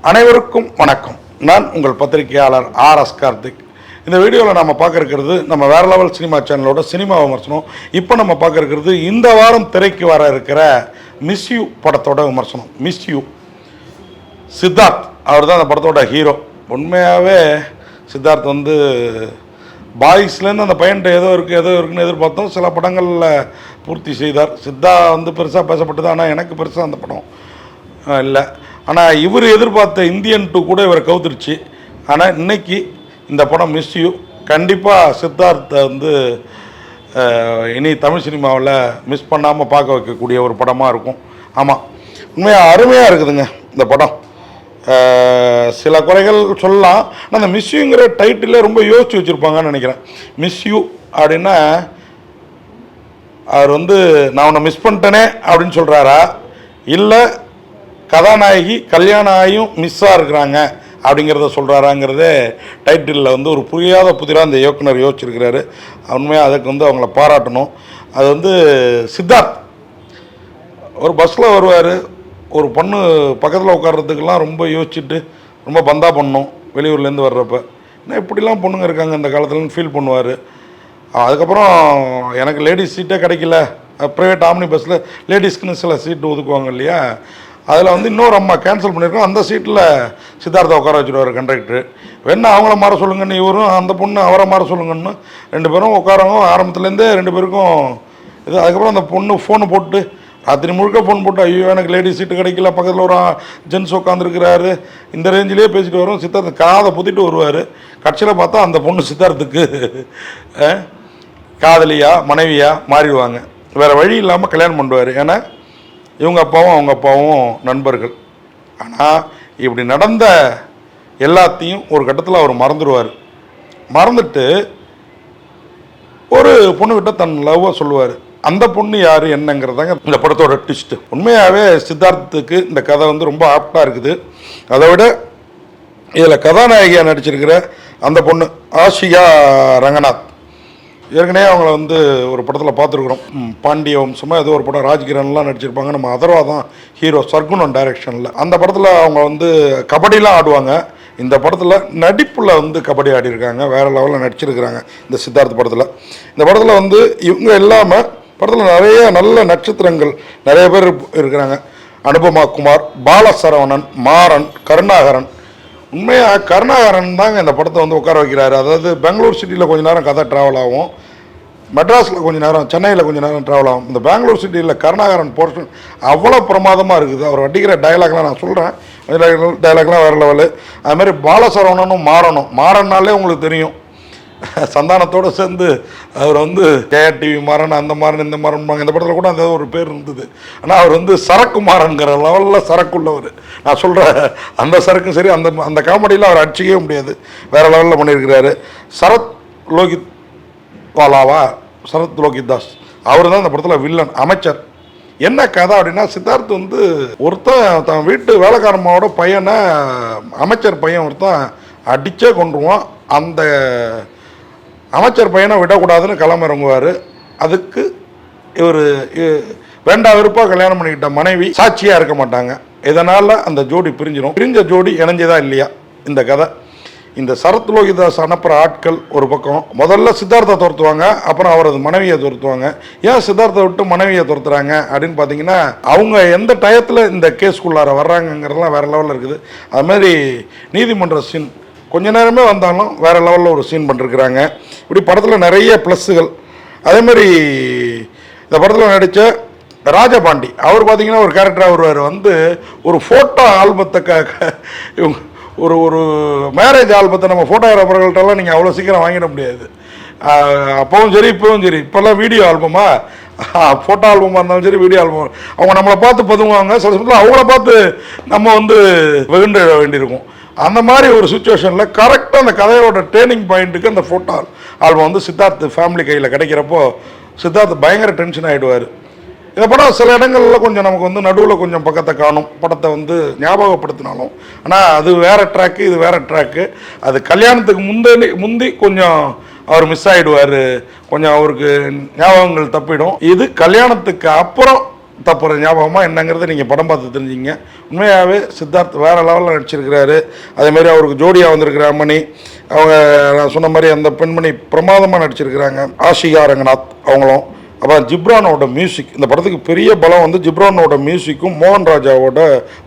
அனைவருக்கும் வணக்கம். நான் உங்கள் பத்திரிகையாளர் ஆர்.எஸ். கார்த்திக். இந்த வீடியோவில் நம்ம பார்க்க இருக்கிறது நம்ம வேற லெவல் சினிமா சேனலோட சினிமா விமர்சனம். இப்போ நம்ம பார்க்க இருக்கிறது இந்த வாரம் திரைக்கு வர இருக்கிற மிஸ் யூ படத்தோட விமர்சனம். மிஸ் யூ சித்தார்த் அவர் தான் அந்த படத்தோட ஹீரோ. உண்மையாகவே சித்தார்த் வந்து பாய்ஸ்லேருந்து அந்த பையன்ட்டு ஏதோ இருக்குன்னு எதிர்பார்த்தோம். சில படங்களில் பூர்த்தி செய்தார். சித்தா வந்து பெருசாக பேசப்பட்டது, ஆனால் எனக்கு பெருசாக அந்த படம் இல்லை. ஆனால் இவர் எதிர்பார்த்த இந்தியன் 2 கூட இவரை கவுத்துருச்சு. ஆனால் இன்னைக்கு இந்த படம் மிஸ் யூ கண்டிப்பாக சித்தார்த்தை வந்து இனி தமிழ் சினிமாவில் மிஸ் பண்ணாமல் பார்க்க வைக்கக்கூடிய ஒரு படமாக இருக்கும். ஆமாம், உண்மையாக அருமையாக இருக்குதுங்க இந்த படம். சில குறைகள் சொல்லலாம். ஆனால் அந்த மிஸ் யூங்கிற டைட்டிலே ரொம்ப யோசிச்சு வச்சுருப்பாங்கன்னு நினைக்கிறேன். மிஸ் யூ அப்படின்னா அவர் வந்து நான் உன்னை மிஸ் பண்ணிட்டேனே அப்படின்னு சொல்கிறாரா, இல்லை கதாநாயகி கல்யாணம் ஆகியும் மிஸ்ஸாக இருக்கிறாங்க அப்படிங்கிறத சொல்கிறாராங்கிறதே டைட்டிலில் வந்து ஒரு புரியாத புதிராக அந்த இயக்குனர் யோசிச்சிருக்கிறாரு. உண்மையாக அதுக்கு வந்து அவங்கள பாராட்டணும். அது வந்து சித்தார்த் ஒரு பஸ்ஸில் வருவார், ஒரு பொண்ணு பக்கத்தில் உட்கார்றதுக்கெல்லாம் ரொம்ப யோசிச்சுட்டு ரொம்ப பந்தா பண்ணணும். வெளியூர்லேருந்து வர்றப்ப என்ன இப்படிலாம் பொண்ணுங்க இருக்காங்க இந்த காலத்துலன்னு ஃபீல் பண்ணுவார். அதுக்கப்புறம் எனக்கு லேடிஸ் சீட்டே கிடைக்கல, ப்ரைவேட் ஆம்னி பஸ்ஸில் லேடிஸ்க்குன்னு சில சீட்டு ஒதுக்குவாங்க இல்லையா, அதில் வந்து இன்னொரு அம்மா கேன்சல் பண்ணியிருக்கோம். அந்த சீட்டில் சித்தார்த்தை உட்கார வச்சுருவார் கண்டக்டர். வேணா அவங்கள மாற சொல்லுங்கன்னு இவரும், அந்த பொண்ணு அவரை மாற சொல்லுங்கன்னு 2 பேரும் உட்காரவும் ஆரம்பத்துலேருந்தே 2 பேருக்கும் இது. அதுக்கப்புறம் அந்த பொண்ணு ஃபோனை போட்டு ராத்திரி முழுக்க ஃபோன் போட்டு ஐயோ எனக்கு லேடிஸ் சீட்டு கிடைக்கல, பக்கத்தில் ஒரு ஜென்ஸ் உட்காந்துருக்கிறாரு, இந்த ரேஞ்சிலே பேசிட்டு வரும். சித்தார்த்து காதை புத்திட்டு வருவார். கட்சியில் பார்த்தா அந்த பொண்ணு சித்தார்த்துக்கு காதலியா மனைவியா மாறிடுவாங்க. வேறு வழி இல்லாமல் கல்யாணம் பண்ணுவார். ஏன்னா இவங்க அப்பாவும் அவங்க அப்பாவும் நண்பர்கள். ஆனால் இப்படி நடந்த எல்லாத்தையும் ஒரு கட்டத்தில் அவர் மறந்துடுவார். மறந்துட்டு ஒரு பொண்ணுக்கிட்ட தன் லவ்வை சொல்லுவார். அந்த பொண்ணு யார் என்னங்கிறதாங்க இந்த படத்தோட ட்விஸ்ட்டு. உண்மையாகவே சித்தார்த்துக்கு இந்த கதை வந்து ரொம்ப ஆப்டாக இருக்குது. அதை விட இதில் கதாநாயகியாக நடிச்சிருக்கிற அந்த பொண்ணு ஆஷியா ரங்கநாத், ஏற்கனவே அவங்கள வந்து ஒரு படத்தில் பார்த்துருக்குறோம். பாண்டிய வம்சமாக ஏதோ ஒரு படம் ராஜ்கிரன்லாம் நடிச்சிருப்பாங்க. நம்ம அதர்வா தான் ஹீரோ, சர்க்குணன் டைரக்ஷனில். அந்த படத்தில் அவங்க வந்து கபடிலாம் ஆடுவாங்க. இந்த படத்தில் நடிப்பில் வந்து கபடி ஆடிருக்காங்க, வேறு லெவலில் நடிச்சிருக்கிறாங்க இந்த சித்தார்த் படத்தில். இந்த படத்தில் வந்து இவங்க இல்லாமல் படத்தில் நிறைய நல்ல நட்சத்திரங்கள் நிறைய பேர் இருக்கிறாங்க. அனுபமா குமார், பாலசரவணன், மாறன், கருணாகரன். உண்மையாக கருணாகரன் தாங்க இந்த படத்தை வந்து உட்கார வைக்கிறாரு. அதாவது பெங்களூர் சிட்டியில் கொஞ்சம் நேரம் கதை ட்ராவல் ஆகும், மெட்ராஸில் கொஞ்சம் நேரம், சென்னையில் கொஞ்சம் நேரம் ட்ராவல் ஆகும். இந்த பெங்களூர் சிட்டியில் கருணாகரன் போர்ஷன் அவ்வளோ பிரமாதமாக இருக்குது. அவர் அடிக்கிற டைலாக்லாம் நான் சொல்கிறேன், டைலாக்லாம் வேறு லெவலு. அதுமாதிரி பாலசரவணனும் மாறன்னாலே உங்களுக்கு தெரியும், சந்தானத்தோடு சேர்ந்து அவர் வந்து கேஆர்டிவி மாறன், அந்த மாறன் இந்த மாறன். இந்த படத்தில் கூட அந்த ஒரு பேர் இருந்தது. ஆனால் அவர் வந்து சரக்கு மாறன்கிற லெவலில் சரக்குள்ளவர். நான் சொல்கிற அந்த சரக்கும் சரி, அந்த காமெடியில் அவர் அடிச்சிக்கவே முடியாது, வேறு லெவலில் பண்ணியிருக்கிறாரு. சரத் லோகித் தாஸ் அவர் தான் இந்த படத்தில் வில்லன், அமைச்சர். என்ன கதை அப்படின்னா, சித்தார்த் வந்து ஒருத்தன் தன் வீட்டு வேலைக்காரமாவோட பையனை, அமைச்சர் பையன் ஒருத்தன் அடித்தே கொண்டுருவான். அந்த அமைச்சர் பையனை விடக்கூடாதுன்னு கிளம்பிறங்குவார். அதுக்கு இவர் வேண்டா விருப்பாக கல்யாணம் பண்ணிக்கிட்ட மனைவி சாட்சியாக இருக்க மாட்டாங்க. இதனால் அந்த ஜோடி பிரிஞ்சிடும். பிரிஞ்ச ஜோடி இணைஞ்சதா இல்லையா இந்த கதை. இந்த சரத் லோகிதாஸ் அனுப்புகிற ஆட்கள் ஒரு பக்கம் முதல்ல சித்தார்த்தை துரத்துவாங்க, அப்புறம் அவரது மனைவியை துரத்துவாங்க. ஏன் சித்தார்த்தை விட்டு மனைவியை துரத்துறாங்க அப்படின்னு பார்த்தீங்கன்னா, அவங்க எந்த டயத்தில் இந்த கேஸ்குள்ளார வர்றாங்கங்கிறதுலாம் வேறு லெவலில் இருக்குது. அதுமாதிரி நீதிமன்ற சீன் கொஞ்ச நேரமே வந்தாலும் வேறு லெவலில் ஒரு சீன் பண்ணிருக்கிறாங்க. இப்படி படத்தில் நிறைய ப்ளஸ்ஸுகள். அதேமாதிரி இந்த படத்தில் நடித்த ராஜபாண்டி அவர் பார்த்திங்கன்னா ஒரு கேரக்டராக வருவார். வந்து ஒரு ஃபோட்டோ ஆல்பத்தை ஒரு மேரேஜ் ஆல்பத்தை நம்ம ஃபோட்டோகிராஃபர்கள்ட்டெல்லாம் நீங்கள் அவ்வளோ சீக்கிரம் வாங்கிட முடியாது. அப்போவும் சரி இப்போவும் சரி. இப்போல்லாம் வீடியோ ஆல்பமா, ஃபோட்டோ ஆல்பமாக இருந்தாலும் சரி வீடியோ ஆல்பம், அவங்க நம்மளை பார்த்து பதுங்குவாங்க. சில சமயத்தில் அவங்கள பார்த்து நம்ம வந்து வெகுண்டு வேண்டியிருக்கும். அந்த மாதிரி ஒரு சுச்சுவேஷனில் கரெக்டாக அந்த கதையோட டேர்னிங் பாயிண்ட்டுக்கு அந்த ஃபோட்டோ ஆல்பம் வந்து சித்தார்த் ஃபேமிலி கையில் கிடைக்கிறப்போ சித்தார்த் பயங்கர டென்ஷன் ஆகிடுவார். இந்த படம் சில இடங்களில் கொஞ்சம் நமக்கு வந்து நடுவில் கொஞ்சம் பக்கத்தை காணும், படத்தை வந்து ஞாபகப்படுத்தினாலும். ஆனால் அது வேறு ட்ராக்கு, இது வேறு ட்ராக்கு. அது கல்யாணத்துக்கு முந்தி கொஞ்சம் அவர் மிஸ் ஆகிடுவார், கொஞ்சம் அவருக்கு ஞாபகங்கள் தப்பிடும். இது கல்யாணத்துக்கு அப்புறம் தப்புற ஞாபகமாக என்னங்கிறத நீங்கள் படம் பார்த்து தெரிஞ்சிங்க. உண்மையாகவே சித்தார்த் வேறு லெவலில் நடிச்சிருக்கிறாரு. அதேமாதிரி அவருக்கு ஜோடியாக வந்திருக்கிற அம்மணி, அவங்க நான் சொன்ன மாதிரி அந்த பெண்மணி பிரமாதமாக நடிச்சிருக்கிறாங்க. ஆஷிகா ரங்கநாத் அவங்களும். அப்புறம் ஜிப்ரானோட மியூசிக், இந்த படத்துக்கு பெரிய பலம் வந்து ஜிப்ரானோட மியூசிக்கும் மோகன் ராஜாவோட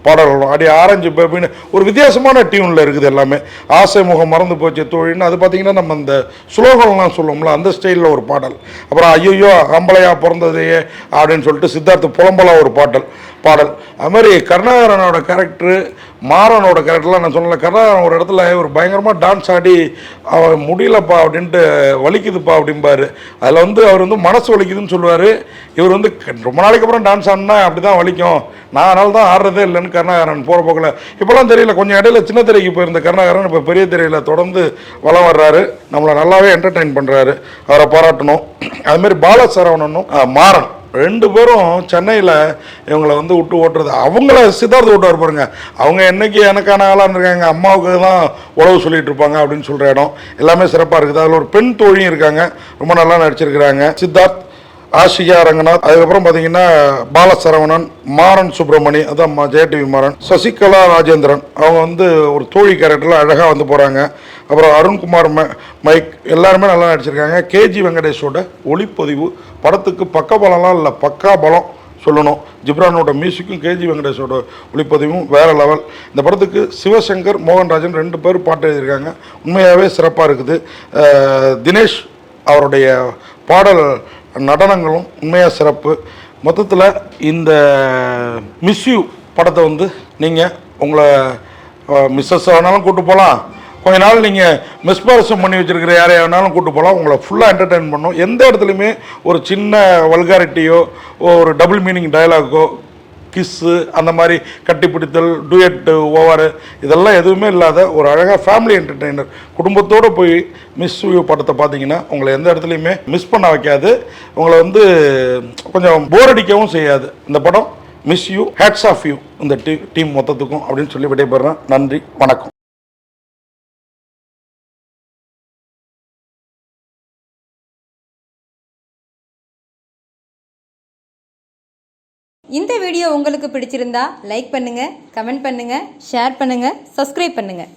பாடல்களும். அப்படியே ஆரஞ்சு பேபின்னு ஒரு வித்தியாசமான டியூனில் இருக்குது எல்லாமே. ஆசை முகம் மறந்து போச்சு தோழின்னு அது பார்த்திங்கன்னா நம்ம அந்த சுலோகம்லாம் சொல்லுவோம்ல அந்த ஸ்டைலில் ஒரு பாடல். அப்புறம் ஐயோ ஆம்பளையா பிறந்ததையே அப்படின்னு சொல்லிட்டு சித்தார்த்த புலம்பலா ஒரு பாடல். அது மாதிரி கருணாகரனோட கேரக்டரு, மாறனோட கேரக்டர்லாம் நான் சொன்னல, கருணாகரன் ஒரு இடத்துல ஒரு பயங்கரமாக டான்ஸ் ஆடி அவன் முடியலப்பா அப்படின்ட்டு வலிக்குதுப்பா அப்படிம்பாரு. அதில் வந்து அவர் வந்து மனசு வலிக்குதுன்னு சொல்லுவார். இவர் வந்து ரொம்ப நாளைக்கு அப்புறம் டான்ஸ் ஆடினா அப்படி தான் வலிக்கும், நான் அதனால தான் ஆடுறதே இல்லைன்னு கருணாகரன் போகிற போக்கில். இப்போலாம் தெரியல, கொஞ்சம் இடையில சின்ன திரைக்கு போயிருந்த கருணாகரன் இப்போ பெரிய திரையில் தொடர்ந்து வளம் வர்றாரு. நம்மளை நல்லாவே என்டர்டெயின் பண்ணுறாரு, அவரை பாராட்டணும். அதுமாரி பாலசரவணனும் மாறன் ரெண்டு பேரும் சென்னையில் இவங்களை வந்து விட்டு ஓட்டுறது. அவங்கள சித்தார்த்த விட்டு பாருங்க, அவங்க என்னைக்கு எனக்கான ஆளாக இருக்காங்க, அம்மாவுக்கு தான் உழவு சொல்லிட்டு இருப்பாங்க அப்படின்னு சொல்கிற இடம் எல்லாமே சிறப்பாக இருக்குது. அதில் ஒரு பெண் தோழியும் இருக்காங்க, ரொம்ப நல்லா நடிச்சிருக்கிறாங்க. சித்தார்த், ஆஷிகா ரங்கநாத், அதுக்கப்புறம் பார்த்தீங்கன்னா பாலசரவணன், மாறன் சுப்பிரமணி, அதான் ஜெயடிவி மாறன், சசிகலா ராஜேந்திரன், அவங்க வந்து ஒரு தோழி கேரக்டரில் அழகாக வந்து போகிறாங்க. அப்புறம் அருண்குமார் மைக் எல்லாருமே நல்லா நடிச்சிருக்காங்க. கேஜி வெங்கடேஷோட ஒளிப்பதிவு படத்துக்கு பக்கபலம்லாம் இல்லை, பக்கா பலம் சொல்லணும். ஜிப்ரானோட மியூசிக்கும் கேஜி வெங்கடேஷோட ஒளிப்பதிவும் வேறு லெவல். இந்த படத்துக்கு சிவசங்கர், மோகன்ராஜன் ரெண்டு பேர் பாட்டு எழுதியிருக்காங்க. உண்மையாகவே சிறப்பாக இருக்குது. தினேஷ் அவருடைய பாடல் நடனங்களும் உண்மையாக சிறப்பு. மொத்தத்தில் இந்த மிஸ்யூ படத்தை வந்து நீங்கள் உங்களை மிஸ்ஸஸ் வேணாலும் கூப்பிட்டு போகலாம், கொஞ்ச நாள் நீங்கள் மிஸ்பாரசம் பண்ணி வச்சுருக்கிற யாரையா வேணாலும் கூப்பிட்டு போகலாம். உங்களை ஃபுல்லாக என்டர்டெயின் பண்ணும். எந்த இடத்துலையுமே ஒரு சின்ன வல்காரிட்டியோ ஒரு டபுள் மீனிங் டயலாகோ கிஸ்ஸு அந்த மாதிரி கட்டிப்பிடித்தல் டூயட்டு ஓவரு இதெல்லாம் எதுவுமே இல்லாத ஒரு அழகாக ஃபேமிலி என்டர்டெய்னர் குடும்பத்தோடு போய் மிஸ் யூ படத்தை பார்த்தீங்கன்னா உங்களை எந்த இடத்துலையுமே மிஸ் பண்ண வைக்காது, உங்களை வந்து கொஞ்சம் போர் அடிக்கவும் செய்யாது. இந்த படம் miss you, hats off you இந்த டீம் மொத்தத்துக்கும் அப்படின்னு சொல்லி விடைபெறேன். நன்றி, வணக்கம். இந்த வீடியோ உங்களுக்கு பிடிச்சிருந்தா லைக் பண்ணுங்கள், கமெண்ட் பண்ணுங்கள், ஷேர் பண்ணுங்கள், சப்ஸ்கிரைப் பண்ணுங்கள்.